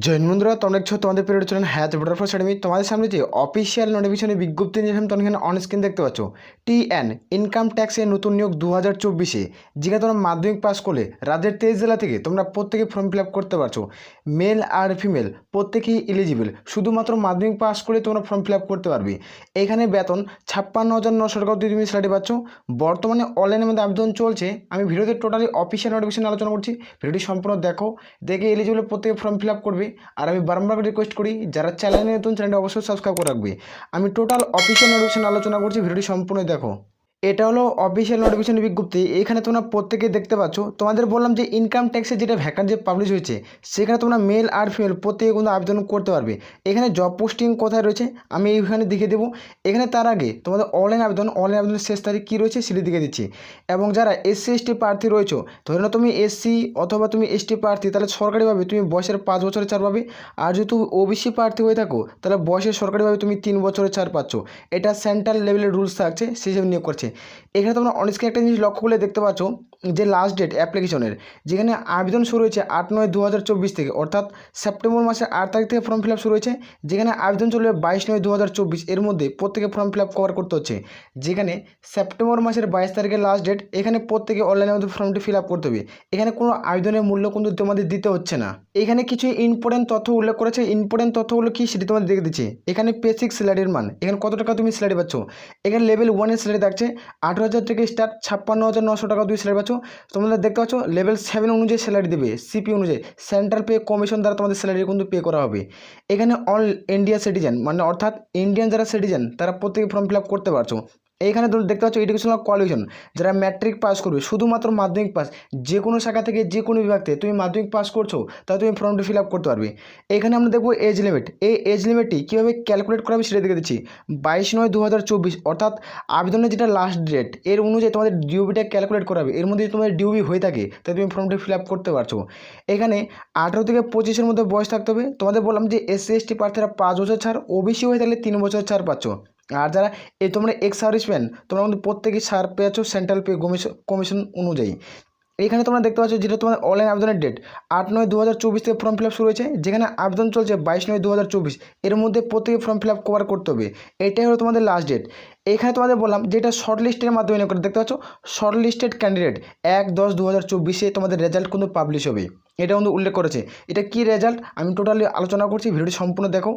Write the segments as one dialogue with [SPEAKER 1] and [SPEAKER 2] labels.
[SPEAKER 1] জৈন বন্ধুরা তোমরা দেখছো তোমাদের প্রিয় চ্যানেল হ্যাঁ বুটারফ্লাই একাডেমি। তোমাদের সামনে যে অফিসিয়াল নোটিফিকেশনের বিজ্ঞপ্তি নিয়ে তোমরা এখানে অন স্ক্রিন দেখতে পাচ্ছ। টিএন ইনকাম ট্যাক্সের নতুন নিয়োগ 2024-এ যেখানে তোমরা মাধ্যমিক পাস করলে রাজ্যের 23 জেলা থেকে তোমরা প্রত্যেকে ফর্ম ফিল আপ করতে পারছো। মেল আর ফিমেল প্রত্যেকেই এলিজিবল, শুধুমাত্র মাধ্যমিক পাস করে তোমরা ফর্ম ফিল আপ করতে পারবে। এখানে বেতন 56,900 টাকা দিয়ে তুমি স্যালারি পাচ্ছ। বর্তমানে অনলাইনের মধ্যে আবেদন চলছে। আমি ভিডিওতে টোটালি অফিসিয়াল নোটিফিকেশন আলোচনা করছি, ভিডিওটি সম্পূর্ণ দেখো, দেখে এলিজিবল প্রত্যেকে ফর্ম ফিল আপ করবে। আর আমি বারবার রিকোয়েস্ট করি যারা চ্যানেলে নতুন চ্যানেলটা অবশ্যই সাবস্ক্রাইব করে রাখবে। আমি টোটাল অফিসিয়াল নোটিফিকেশন আলোচনা করছি, ভিডিওটি সম্পূর্ণ দেখো। এটা হলো অফিসিয়াল নোটিফিকেশন বিজ্ঞপ্তি। এখানে তোমরা প্রত্যেকে দেখতে পাচ্ছ। তোমাদের বললাম যে ইনকাম ট্যাক্সের যেটা ভ্যাকান্সি পাবলিশ হয়েছে সেখানে তোমরা মেল আর ফিমেল প্রত্যেকে কিন্তু আবেদন করতে পারবে। এখানে জব পোস্টিং কোথায় রয়েছে আমি এইখানে দেখিয়ে দেবো। এখানে তার আগে তোমাদের অনলাইন আবেদনের শেষ তারিখ কী রয়েছে সেটি দেখে দিচ্ছি। এবং যারা এসসি এসটি প্রার্থী রয়েছে, ধরে নাও তুমি এসসি অথবা তুমি এসটি প্রার্থী, তাহলে সরকারিভাবে তুমি বয়সের 5 বছরের ছাড় পাবে। আর যদি তুমি ওবিসি প্রার্থী হয়ে থাকো তাহলে বয়সের সরকারিভাবে তুমি 3 বছরের ছাড় পাচ্ছ। এটা সেন্ট্রাল লেভেলের রুলস থাকছে, সেই হিসেবে নিয়োগ করছে। এখানে তোমরা অনস্ক্রিনে একটা জিনিস লক্ষ্য করলে দেখতে পাচ্ছ যে লাস্ট ডেট অ্যাপ্লিকেশনের, যেখানে আবেদন শুরু হয়েছে 8/9/2024 থেকে, অর্থাৎ সেপ্টেম্বর মাসের 8 তারিখ থেকে ফর্ম ফিল আপ শুরু হয়েছে। যেখানে আবেদন চলবে 22/9/2024। এর মধ্যে প্রত্যেকে ফর্ম ফিল আপ কভার করতে হচ্ছে। যেখানে সেপ্টেম্বর মাসের 22 তারিখের লাস্ট ডেট, এখানে প্রত্যেকে অনলাইনের মধ্যে ফর্মটি ফিল আপ করতে হবে। এখানে কোনো আবেদনের মূল্য কিন্তু তোমাদের দিতে হচ্ছে না। এখানে কিছু ইম্পর্টেন্ট তথ্য উল্লেখ করেছে। ইম্পর্টেন্ট তথ্যগুলো কি সেটি তোমাদের দেখে দিচ্ছি। এখানে বেসিক স্যালারির মান, এখানে কত টাকা তুমি স্যালারি পাচ্ছ। এখানে লেভেল 1-এর স্যালারি থাকছে 18,000 থেকে স্টার্ট, 56,900 টাকা তুমি স্যালারি পাচ্ছ। তোমরা দেখতে পাচ্ছ লেভেল 7 অনুযায়ী স্যালারি দেবে, সিপি অনুযায়ী সেন্ট্রাল পে কমিশন দ্বারা তোমাদের স্যালারি কিন্তু পে করা হবে। এখানে অল ইন্ডিয়া সিটিজেন, মানে অর্থাৎ ইন্ডিয়ান যারা সিটিজেন তারা প্রত্যেকে ফর্ম ফিল আপ করতে পারছো। এইখানে তুমি দেখতে পাচ্ছ এডুকেশনাল কোয়ালিফিকেশন, যারা ম্যাট্রিক পাস করবে, শুধুমাত্র মাধ্যমিক পাস, যে কোনো শাখা থেকে যে কোনো বিভাগ থেকে তুমি মাধ্যমিক পাস করছো তাহলে তুমি ফর্মটি ফিল আপ করতে পারবে। এখানে আমরা দেখবো এজ লিমিট। এই এজ লিমিটটি কীভাবে ক্যালকুলেট করা হবে সেটা দেখে দিচ্ছি। 22/9/2024 অর্থাৎ আবেদনের যেটা লাস্ট ডেট, এর অনুযায়ী তোমাদের ডিউবিটা ক্যালকুলেট করা হবে। এর মধ্যে যদি তোমাদের ডিউবি হয়ে থাকে তাহলে তুমি ফর্মটি ফিল আপ করতে পারছো। এখানে 18 থেকে 25-এর মধ্যে বয়স থাকতে হবে। তোমাদের বললাম যে এসসি এসটি প্রার্থীরা 5 বছর ছাড়, ওবিসি হয়ে থাকলে 3 বছর ছাড় পাচ্ছ। আর যারা তোমরা এক্স সার্ভিসম্যান তোমরা কিন্তু প্রত্যেকেই ছাড় পেয়েছো সেন্ট্রাল পে কমিশন অনুযায়ী। এখানে তোমরা দেখতে পাচ্ছ যেটা তোমাদের অনলাইন আবেদনের ডেট 8/9/2024 থেকে ফর্ম ফিল আপ শুরু হয়েছে। যেখানে আবেদন চলছে 22/9/2024। এর মধ্যে প্রত্যেকে ফর্ম ফিল আপ কভার করতে হবে। এটাই হলো তোমাদের লাস্ট ডেট। এখানে তোমাদের বললাম যেটা শর্ট লিস্টের মাধ্যমে নিয়োগ করে, দেখতে পাচ্ছ শর্ট লিস্টেড ক্যান্ডিডেট 1/10/2024 তোমাদের রেজাল্ট কিন্তু পাবলিশ হবে। এটা কিন্তু উল্লেখ করেছে। এটা কি রেজাল্ট আমি টোটালি আলোচনা করছি, ভিডিওটি সম্পূর্ণ দেখো।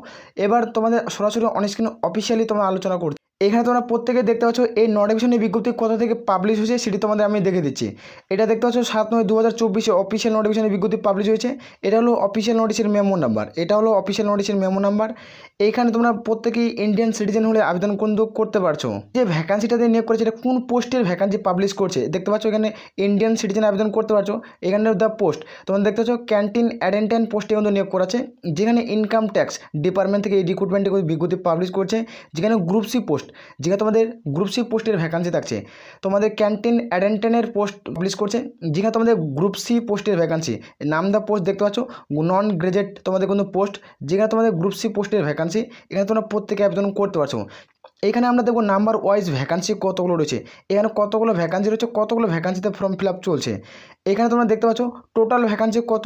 [SPEAKER 1] এবার তোমাদের সরাসরি অন স্ক্রিন অফিসিয়ালি তোমরা আলোচনা করছি। এখানে তোমরা প্রত্যেকে দেখতে পাচ্ছ এই নোটিফিকেশনের বিজ্ঞপ্তি কোথা থেকে পাবলিশ হয়েছে সেটি তোমাদের আমি দেখে দিচ্ছি। এটা দেখতে পাচ্ছ 7/9/2024 অফিসিয়াল নোটিফিকেশনের বিজ্ঞপ্তি পাবলিশ হয়েছে। এটা হলো অফিসিয়াল নোটিশের মেমো নাম্বার, এটা হলো অফিসিয়াল নোটিশের মেমো নাম্বার। এইখানে তোমরা প্রত্যেকেই ইন্ডিয়ান সিটিজেন হলে আবেদন কিন্তু করতে পারছো। যে ভ্যাকান্সিটাতে নিয়োগ করেছে এটা কোন পোস্টের ভ্যাকান্সি পাবলিশ করছে দেখতে পাচ্ছ। এখানে ইন্ডিয়ান সিটিজেন আবেদন করতে পারছো। এখানে দ্য পোস্ট তোমরা দেখতে পাচ্ছ ক্যান্টিন অ্যাটেন্ডেন্ট পোস্টে কিন্তু নিয়োগ করেছে। যেখানে ইনকাম ট্যাক্স ডিপার্টমেন্ট থেকে এই রিক্রুটমেন্টে বিজ্ঞপ্তি পাবলিশ করছে। যেখানে গ্রুপ সি পোস্ট, যেখানে তোমাদের গ্রুপ সি পোস্টের ভ্যাকান্সি থাকছে। তোমাদের ক্যান্টিন অ্যাটেন্ডেন্টের পোস্ট পাবলিশ করছে। যেখানে তোমাদের গ্রুপ সি পোস্টের ভ্যাকান্সি, নাম দা পোস্ট দেখতে পাচ্ছ নন গ্রাজুয়েট তোমাদের কোনো পোস্ট। যেখানে তোমাদের গ্রুপ সি পোস্টের ভ্যাকান্সি, এখানে তোমরা প্রত্যেকে আবেদন করতে পারছো। এখানে আমরা দেখব নাম্বার ওয়াইজ ভ্যাকান্সি কতগুলো রয়েছে। এখানে কতগুলো ভ্যাকান্সি রয়েছে, কতগুলো ভ্যাকান্সিতে ফর্ম ফিল আপ চলছে। এখানে তোমরা দেখতে পাচ্ছ টোটাল ভ্যাকান্সি কত,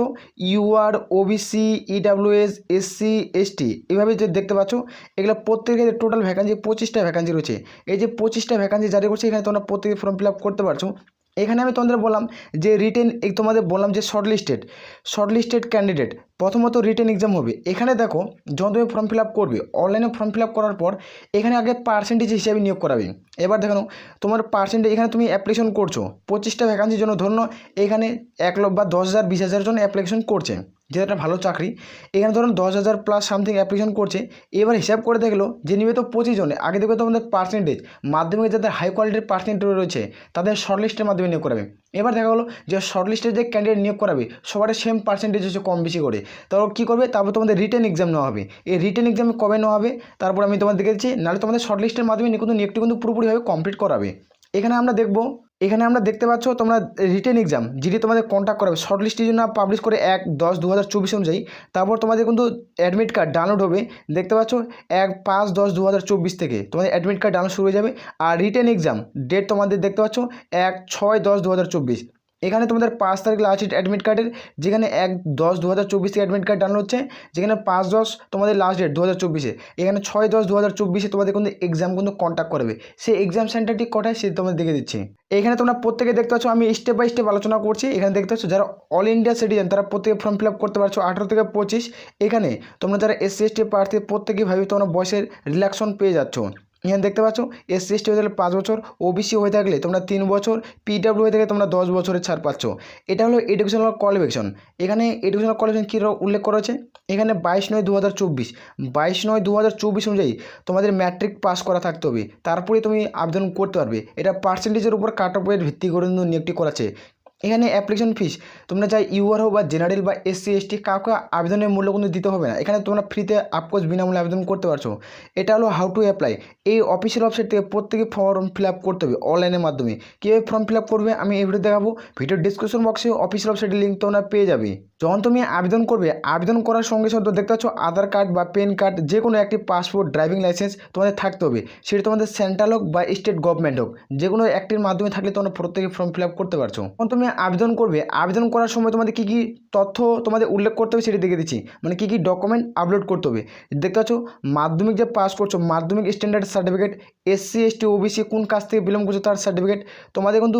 [SPEAKER 1] UR, OBC, EWS, SC, ST, এইভাবে যে দেখতে পাচ্ছ এগুলো প্রত্যেকের টোটাল ভ্যাকান্সি 25টা ভ্যাকান্সি রয়েছে। এই যে 25টা ভ্যাকান্সি জারি করছে, এখানে তোমরা প্রত্যেকে ফর্ম ফিল আপ করতে পারছো। এখানে আমি তোমাদের বললাম যে রিটেন, তোমাদের বললাম যে শর্টলিস্টেড ক্যান্ডিডেট প্রথমত রিটেন এক্সাম হবে। এখানে দেখো যখন তুমি ফর্ম ফিল আপ করবে, অনলাইনে ফর্ম ফিল আপ করার পর এখানে আগে পার্সেন্টেজ হিসাবে নিয়োগ করাবে। এবার দেখো তোমার পার্সেন্টেজ, এখানে তুমি অ্যাপ্লিকেশন করছো 25টা ভ্যাকান্সির জন্য, ধরুন এখানে 1 লক্ষ বা 10,000 20,000 জন অ্যাপ্লিকেশন করছে, যেটা একটা ভালো চাকরি। এখানে ধরুন 10,000 প্লাস সামথিং অ্যাপ্লিকেশন করছে। এবার হিসাব করে দেখলো যে নিবে তো 25 জনে। আগে দেখবে তোমাদের পার্সেন্টেজ, মাধ্যমিকে যাদের হাই কোয়ালিটির পার্সেন্টেজ রয়েছে তাদের শর্টলিস্টের মাধ্যমে নিয়োগ করাবে। এবার দেখা গেলো যে শর্টলিস্টের যে ক্যান্ডিডেট নিয়োগ করাবে সবার সেম পার্সেন্টেজ হচ্ছে কম বেশি করে, তারপর কী করবে, তারপর তোমাদের রিটেন এক্সাম নেওয়া হবে। এই রিটেন এক্সাম কবে নেওয়া হবে তারপর আমি তোমাদের দেখে দিচ্ছি। নাহলে তোমাদের শর্টলিস্টের মাধ্যমে কিন্তু নিয়োগটি কিন্তু পুরোপুরিভাবে কমপ্লিট করাবে। এখানে আমরা দেখব, এখানে আমরা দেখতে পাচ্ছ তোমরা রিটেন এক্সাম যেটি তোমাদের কন্ট্যাক্ট করাবে শর্টলিস্টের জন্য পাবলিশ করে 1/10/2024 অনুযায়ী। তারপর তোমাদের কিন্তু অ্যাডমিট কার্ড ডাউনলোড হবে। দেখতে পাচ্ছ 1/5/10/2024 থেকে তোমাদের অ্যাডমিট কার্ড ডাউনলোড শুরু হয়ে যাবে। আর রিটেন এক্সাম ডেট তোমাদের দেখতে পাচ্ছ 1/6/10/2024। এখানে তোমাদের 5 তারিখ লাস্ট ডেট অ্যাডমিট কার্ডের, যেখানে 1/10/2024 থেকে অ্যাডমিট কার্ড ডাউনলোড হচ্ছে, যেখানে 5/10 তোমাদের লাস্ট ডেট 2024-এ, এখানে 6/10/2024-এ তোমাদের কিন্তু এক্সাম কিন্তু কন্ডাক্ট করবে। সেই এক্সাম সেন্টারটি কোথায় সেটা তোমাদের দেখে দিচ্ছি। এখানে তোমরা প্রত্যেকে দেখতে পাচ্ছ, আমি স্টেপ বাই স্টেপ আলোচনা করছি। এখানে দেখতে পাচ্ছ যারা অল ইন্ডিয়া সিটিজেন তারা প্রত্যেকে ফর্ম ফিল আপ করতে পারছো 18 থেকে 25। এখানে তোমরা যারা SC/ST প্রার্থী প্রত্যেকেই ভাবে তোমরা বয়সের রিল্যাক্সন পেয়ে যাচ্ছ। এখানে দেখতে পাচ্ছ SC/ST হয়ে থাকলে 5 বছর, OBC হয়ে থাকলে তোমরা 3 বছর, PW হয়ে থাকলে তোমরা 10 বছরের ছাড় পাচ্ছ। এটা হলো এডুকেশনাল কোয়ালিফিকেশন। এখানে এডুকেশনাল কোয়ালিফিকেশন কী উল্লেখ করা হয়েছে, এখানে 22/9/2024 22/9/2024 অনুযায়ী তোমাদের ম্যাট্রিক পাস করা থাকতে হবে, তারপরে তুমি আবেদন করতে পারবে। এটা পার্সেন্টেজের উপর কাট অফের ভিত্তি করে কিন্তু নিয়োগটি করাছে। এখানে অ্যাপ্লিকেশন ফিস তোমরা চাই UR হোক বা জেনারেল বা SC/ST কাউকে আবেদনের মূল্য কিন্তু দিতে হবে না। এখানে তোমরা ফ্রিতে আপকোর্স বিনামূল্যে আবেদন করতে পারছো। এটা হলো হাউ টু অ্যাপ্লাই। এই অফিসিয়াল ওয়েবসাইট থেকে প্রত্যেকে ফর্ম ফিল আপ করতে হবে অনলাইনের মাধ্যমে। কীভাবে ফর্ম ফিল আপ করবে আমি এই ভিডিও দেখাবো। ভিডিওর ডিসক্রিপশন বক্সে অফিসিয়াল ওয়েবসাইটের লিঙ্ক তোমরা পেয়ে যাবে। যখন তুমি আবেদন করবে, আবেদন করার সঙ্গে সঙ্গে দেখতে পাচ্ছ আধার কার্ড বা পেন কার্ড যে কোনো একটি পাসপোর্ট, ড্রাইভিং লাইসেন্স তোমাদের থাকতে হবে। সেটা তোমাদের সেন্ট্রাল হোক বা স্টেট গভর্নমেন্ট হোক, যে কোনো একটির মাধ্যমে থাকলে তোমরা প্রত্যেকে ফর্ম ফিল আপ করতে পারছো। যখন তুমি আবেদন করবে, আবেদন করার সময় তোমাদের কী কী তথ্য তোমাদের উল্লেখ করতে হবে সেটি দেখে দিচ্ছি, মানে কী কী ডকুমেন্ট আপলোড করতে হবে। দেখতে পাচ্ছ মাধ্যমিক যে পাস করছো, মাধ্যমিক স্ট্যান্ডার্ড সার্টিফিকেট, SC/ST OBC কোন কাজ থেকে বিলং করছো তার সার্টিফিকেট, তোমাদের কিন্তু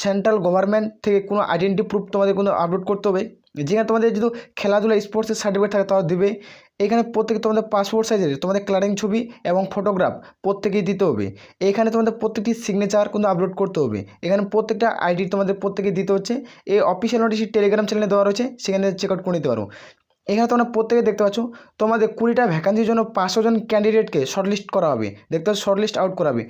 [SPEAKER 1] সেন্ট্রাল গভর্নমেন্ট থেকে কোনো আইডেন্টি প্রুফ তোমাদের কিন্তু আপলোড করতে হবে। যেখানে তোমাদের যদি খেলাধুলা স্পোর্টসের সার্টিফিকেট থাকে তাও দেবে। এখানে প্রত্যেকে তোমাদের পাসপোর্ট সাইজের তোমাদের কালারিং ছবি এবং ফটোগ্রাফ প্রত্যেকেই দিতে হবে। এখানে তোমাদের প্রত্যেকটি সিগনেচার কিন্তু আপলোড করতে হবে। এখানে প্রত্যেকটা আইডি তোমাদের প্রত্যেকে দিতে হচ্ছে। এই অফিসিয়াল নোটিশ টেলিগ্রাম চ্যানেলে দেওয়া রয়েছে, সেখানে চেক আউট করে নিতে পারো। এখানে তোমরা প্রত্যেকে দেখতে পাচ্ছ তোমাদের 20টা ভ্যাকান্সির জন্য 500 জন ক্যান্ডিডেটকে শর্টলিস্ট করা হবে। দেখতে পাচ্ছ শর্টলিস্ট আউট করাবে।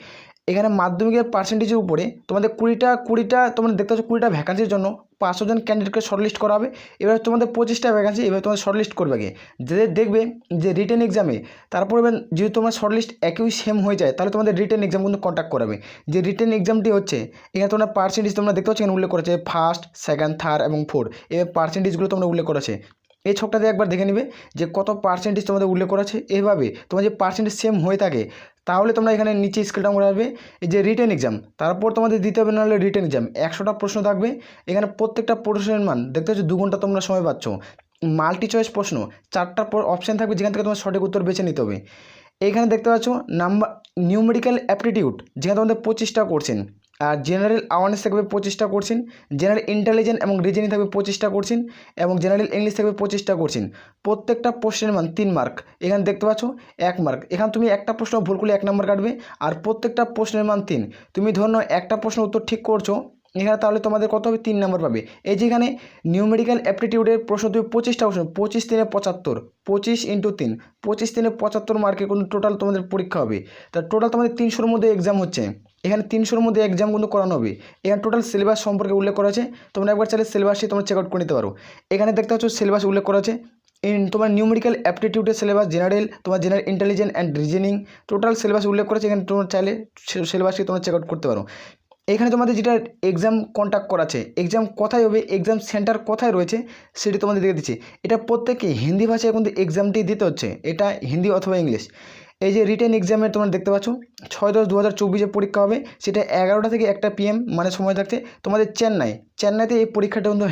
[SPEAKER 1] এখানে মাধ্যমিকের পার্সেন্টেজের উপরে তোমাদের 20টা তোমরা দেখতে পাচ্ছ 20টা ভ্যাকান্সির জন্য 500 জন ক্যান্ডিডেটকে শর্টলিস্ট করা হবে। এবার তোমাদের 25টা ভ্যাকান্সি এবার তোমাদের শর্টলিস্ট করবে আগে, যে দেখবে যে রিটেন এক্সামে তারপরে যদি তোমার শর্টলিস্ট একই সেম হয়ে যায় তাহলে তোমাদের রিটেন এক্সাম কিন্তু কন্ট্যাক্ট করাবে। যে রিটেন এক্সামটি হচ্ছে এখানে তোমরা পার্সেন্টেজ তোমরা দেখতে পাচ্ছ এখানে উল্লেখ করেছে 1st, 2nd, 3rd এবং 4th। এবার পার্সেন্টেজগুলো তোমরা উল্লেখ করেছে। এই ছকটাতে একবার দেখে নিবে যে কত পার্সেন্টেজ তোমাদের উল্লেখ করা আছে। এভাবে তোমার যে পার্সেন্টেজ সেম হয়ে থাকে তাহলে তোমরা এখানে নিচে স্কেলটা করে আসবে, এই যে রিটেন এক্সাম, তারপর তোমাদের দিতে হবে নাহলে রিটেন এক্সাম। 100টা প্রশ্ন থাকবে। এখানে প্রত্যেকটা প্রশ্নের মান দেখতে হচ্ছে 2 ঘন্টা তোমরা সময় পাচ্ছ। মাল্টি চয়েস প্রশ্ন 4টা অপশান থাকবে, যেখান থেকে তোমার সঠিক উত্তর বেছে নিতে হবে। এইখানে দেখতে পাচ্ছ নাম্বার নিউমেরিক্যাল অ্যাপটিটিউড, যেখানে তোমাদের 25টা কোশ্চেন, আর জেনারেল অ্যাওয়ারনেস থাকবে 25টা কোশ্চেন, জেনারেল ইন্টেলিজেন্স এবং রিজনিং থাকবে 25টা কোশ্চেন, এবং জেনারেল ইংলিশ থাকবে 25টা কোশ্চেন। প্রত্যেকটা প্রশ্নের মান 3 মার্ক। এখানে দেখতে পাচ্ছ 1 মার্ক। এখানে তুমি একটা প্রশ্ন ভুল করলে 1 নম্বর কাটবে, আর প্রত্যেকটা প্রশ্নের মান 3। তুমি ধরো একটা প্রশ্ন উত্তর ঠিক করছো এখানে, তাহলে তোমাদের কত হবে 3 নম্বর পাবে। এই যেখানে নিউমেরিক্যাল অ্যাপটিটিউডের প্রশ্ন তুমি 25টা প্রশ্ন, 25 × 3 = 75, 25 × 3 25 × 3 = 75 মার্কের কিন্তু টোটাল তোমাদের পরীক্ষা হবে। তা টোটাল তোমাদের 300-র মধ্যে এক্সাম হচ্ছে। এখানে 300-র মধ্যে এক্সাম কিন্তু করানো হবে। এখানে টোটাল সিলেবাস সম্পর্কে উল্লেখ করা আছে, তোমরা একবার চাইলে সিলেবাসটি তোমরা চেক আউট করে নিতে পারো। এখানে দেখতে পাচ্ছ সিলেবাস উল্লেখ করা আছে। তোমার নিউমেরিক্যাল অ্যাপটিটিউডের সিলেবাস, জেনারেল তোমার general intelligence and reasoning total syllabus উল্লেখ করেছে। এখানে তোমরা চাইলে সিলেবাসটি তোমরা চেক আউট করতে পারো। এখানে তোমাদের যেটা এক্সাম কন্ডাক্ট করা আছে, এক্সাম কোথায় হবে, এক্সাম সেন্টার কোথায় রয়েছে সেটি তোমাদের দেখে দিচ্ছি। এটা প্রত্যেকে হিন্দি ভাষায় কিন্তু এক্সামটি দিতে হচ্ছে, এটা হিন্দি অথবা ইংলিশ। এই যে রিটেন এক্সামের তোমরা দেখতে পাচ্ছ 6/10/2024 পরীক্ষা হবে, সেটা 11টা থেকে 1টা PM মানে সময় থাকছে। তোমাদের চেন্নাইতে এই পরীক্ষাটা কিন্তু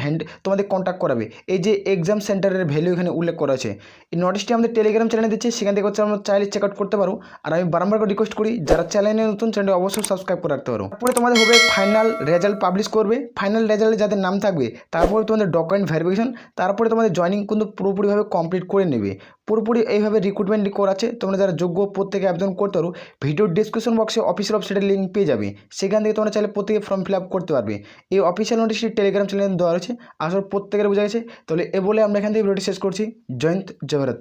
[SPEAKER 1] তোমাদের কন্ট্যাক্ট করাবে। এই যে এক্সাম সেন্টারের ভ্যালু এখানে উল্লেখ করা আছে। এই নোটিশটি আমাদের টেলিগ্রাম চ্যানেলে দিচ্ছে, সেখান থেকে হচ্ছে আমরা চাইলে চেক আউট করতে পারো। আর আমি বারবার করে রিকোয়েস্ট করি যারা চ্যানেলে নতুন চ্যানেলটি অবশ্যই সাবস্ক্রাইব করে রাখতে পারো। তারপরে তোমাদের হবে ফাইনাল রেজাল্ট পাবলিশ করবে। ফাইনাল রেজাল্টে যাদের নাম থাকবে তারপরে তোমাদের ডকুমেন্ট ভেরিফিকেশন, তারপরে তোমাদের জয়েনিং কিন্তু পুরোপুরিভাবে কমপ্লিট করে নেবে। পুরোপুরি এইভাবে রিক্রুটমেন্ট করা আছে। তোমরা যারা যোগ্য প্রত্যেকে আবেদন করতে পারো। ভিডিওর ডিসক্রিপশন বক্সে অফিসিয়াল ওয়েবসাইটের লিঙ্ক পেয়ে যাবে, সেখান থেকে তোমরা চাইলে প্রত্যেকে ফর্ম ফিল আপ করতে পারবে। এই অফিসিয়াল নোটিশটি টেলিগ্রাম চ্যানেলে দেওয়া রয়েছে। আসলে প্রত্যেকের বোঝা গেছে। তাহলে এ বলে আমরা এখান থেকে ভিডিওটি শেষ করছি। জয় হিন্দ, জয় ভারত।